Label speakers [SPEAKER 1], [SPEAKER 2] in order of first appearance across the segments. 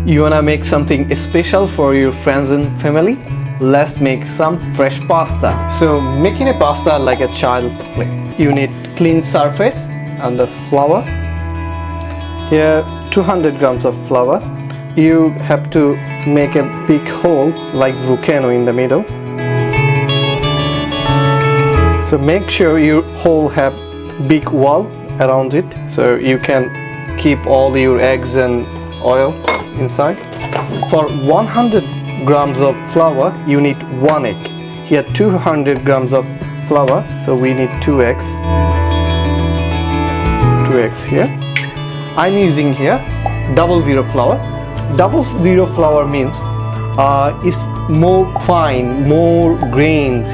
[SPEAKER 1] You wanna make something special for your friends and family? Let's make some fresh pasta. So making a pasta like a child play. You need clean surface and the flour. Here 200 grams of flour. You have to make a big hole like volcano in the middle. So make sure your hole have big wall around it so you can keep all your eggs and oil inside. For 100 grams of flour you need 1 egg. Here 200 grams of flour, so we need 2 eggs. 2 eggs here. I'm using here 00 flour. 00 flour means it's more fine, more grained,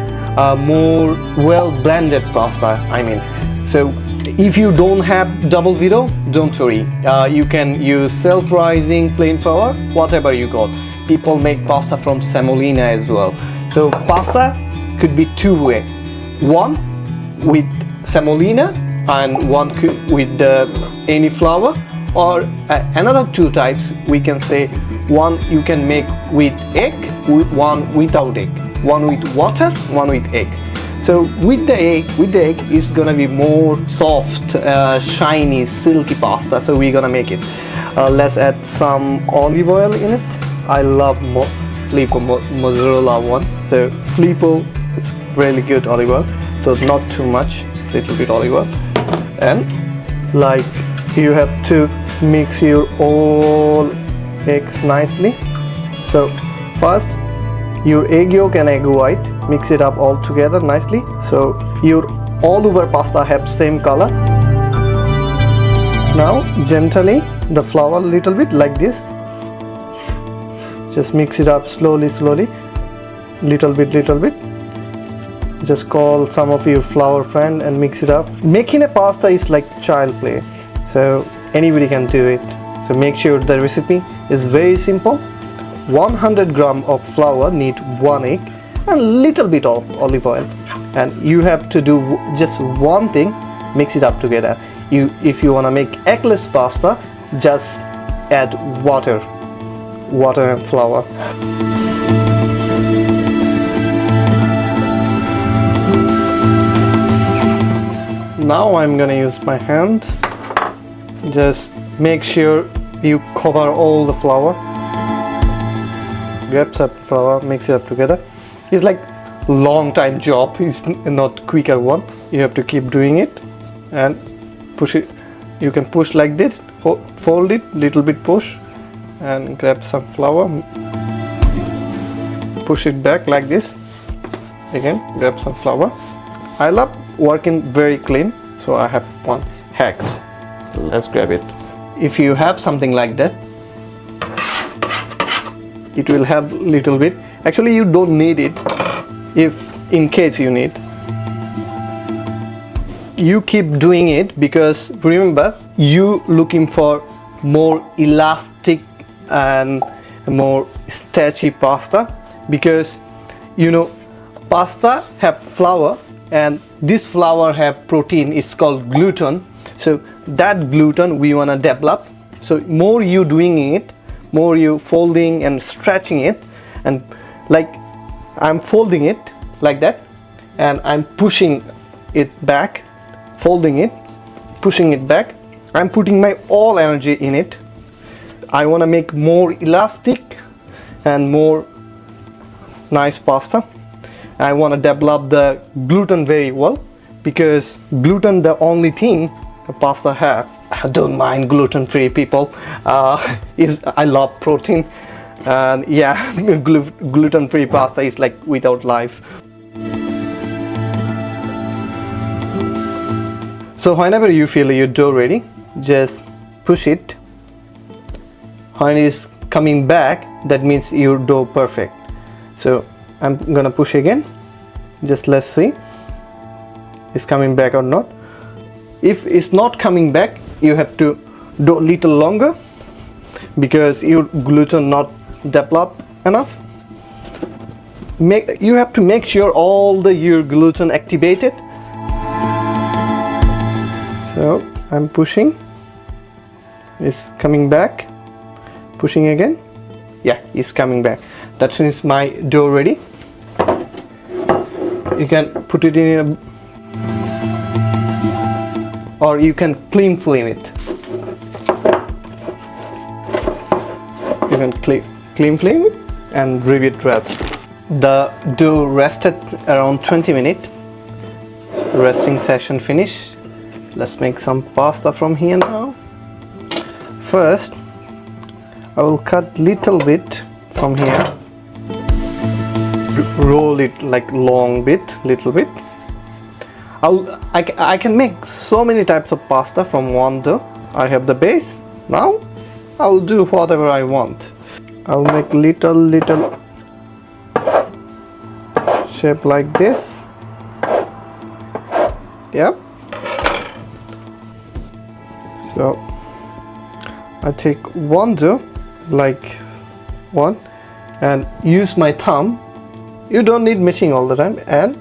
[SPEAKER 1] more well blended pasta, I mean. So if you don't have 00, don't worry, you can use self-rising plain flour, whatever you got. People make pasta from semolina as well. So pasta could be two way, one with semolina and one with any flour, or another two types we can say. One you can make with egg, one without egg, one with water, one with egg. So with the egg is gonna be more soft, shiny, silky pasta. So we're gonna make it. Let's add some olive oil in it. I love Filippo mozzarella one. So Filippo is really good olive oil. So not too much, little bit olive oil. And like you have to mix your all eggs nicely. So first your egg yolk and egg white, mix it up all together nicely so your all over pasta have same color. Now gently the flour a little bit like this, just mix it up slowly little bit. Just call some of your flour friend and mix it up. Making a pasta is like child play, so anybody can do it. So make sure the recipe is very simple. 100 gram of flour need 1 egg and little bit of olive oil, and you have to do just one thing, mix it up together. If you want to make eggless pasta, just add water and flour. Now I'm gonna use my hand. Just make sure you cover all the flour. Grab some flour, mix it up together. It's like long time job, it's not quicker one. You have to keep doing it and push it. You can push like this, fold it, little bit push, and grab some flour, push it back like this. Again, grab some flour. I love working very clean, so I have one hex. Let's grab it. If you have something like that, it will have little bit. Actually you don't need it. If in case you need, you keep doing it, because remember you looking for more elastic and more starchy pasta, because you know pasta have flour and this flour have protein, it's called gluten. So that gluten we want to develop. So more you doing it, more you folding and stretching it, and like I'm folding it like that and I'm pushing it back, folding it, pushing it back. I'm putting my all energy in it. I want to make more elastic and more nice pasta. I want to develop the gluten very well, because gluten the only thing the pasta have. I don't mind gluten-free people. I love protein, and yeah, gluten-free pasta is like without life. So whenever you feel your dough ready, just push it. When it is coming back, that means your dough perfect. So I'm gonna push again. Just let's see it's coming back or not. If it's not coming back, you have to do a little longer, because your gluten not developed enough. You have to make sure all your gluten activated. So I'm pushing, it's coming back. pushing again. Yeah, it's coming back. That means my dough ready. You can put it in or you can clean flame it. You can clean flame it and leave it rest. The dough rested around 20 minutes. Resting session finished. Let's make some pasta from here now. First, I will cut little bit from here. Roll it like long bit, little bit. I can make so many types of pasta from one dough. I have the base. Now I'll do whatever I want. I'll make little shape like this. Yep. So I take one dough like one and use my thumb. You don't need mixing all the time, and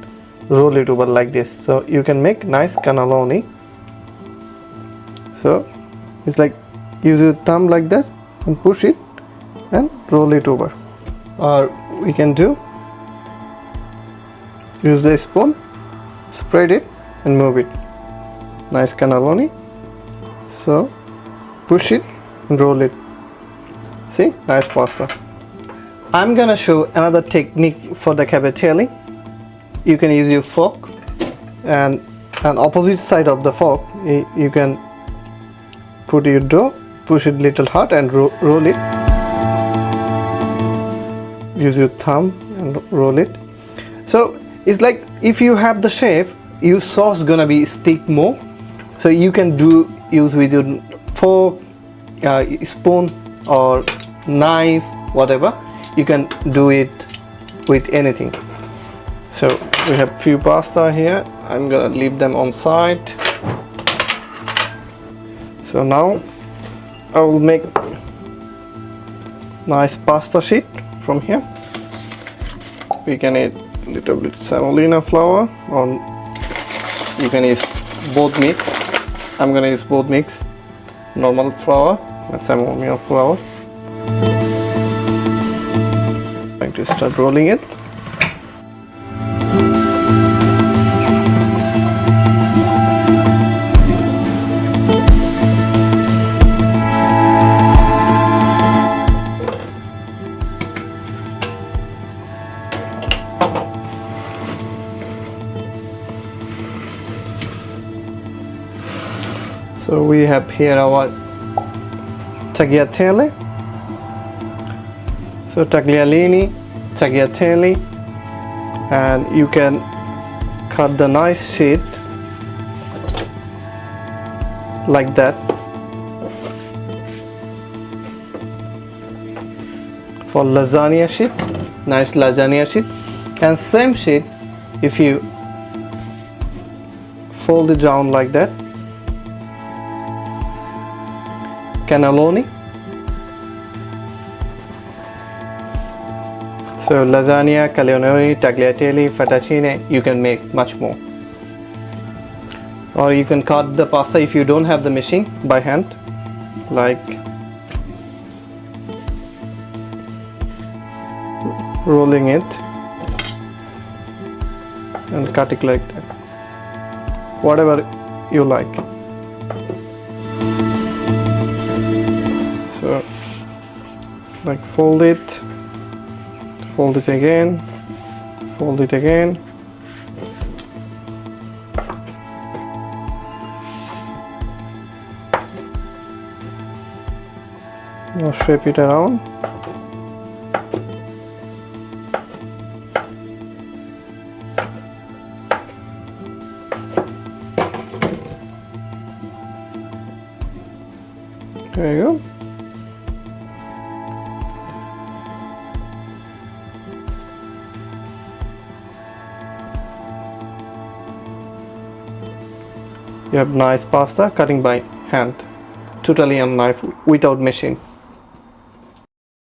[SPEAKER 1] roll it over like this, so you can make nice cannelloni. So it's like use your thumb like that and push it and roll it over. Or we can use the spoon, spread it and move it. Nice cannelloni. So push it and roll it. See, nice pasta. I'm gonna show another technique for the cavatelli. You can use your fork, and on opposite side of the fork you can put your dough, push it little hard and roll it. Use your thumb and roll it. So it's like if you have the shape, your sauce gonna be stick more. So you can use with your fork, spoon or knife, whatever. You can do it with anything. So we have few pasta here. I'm gonna leave them on side. So now I will make nice pasta sheet from here. We can add little bit semolina flour, or you can use both mix. I'm gonna use both mix, normal flour and semolina flour. I'm going to start rolling it. So we have here our tagliatelle. So tagliolini, tagliatelle, and you can cut the nice sheet like that. For lasagna sheet, nice lasagna sheet, and same sheet if you fold it down like that. Cannelloni. So lasagna, cannelloni, tagliatelle, fettuccine, you can make much more. Or you can cut the pasta if you don't have the machine by hand, like rolling it and cut it like that. Whatever you like. So like fold it again, fold it again. Now shape it around. There you go. You have nice pasta cutting by hand, totally on knife without machine.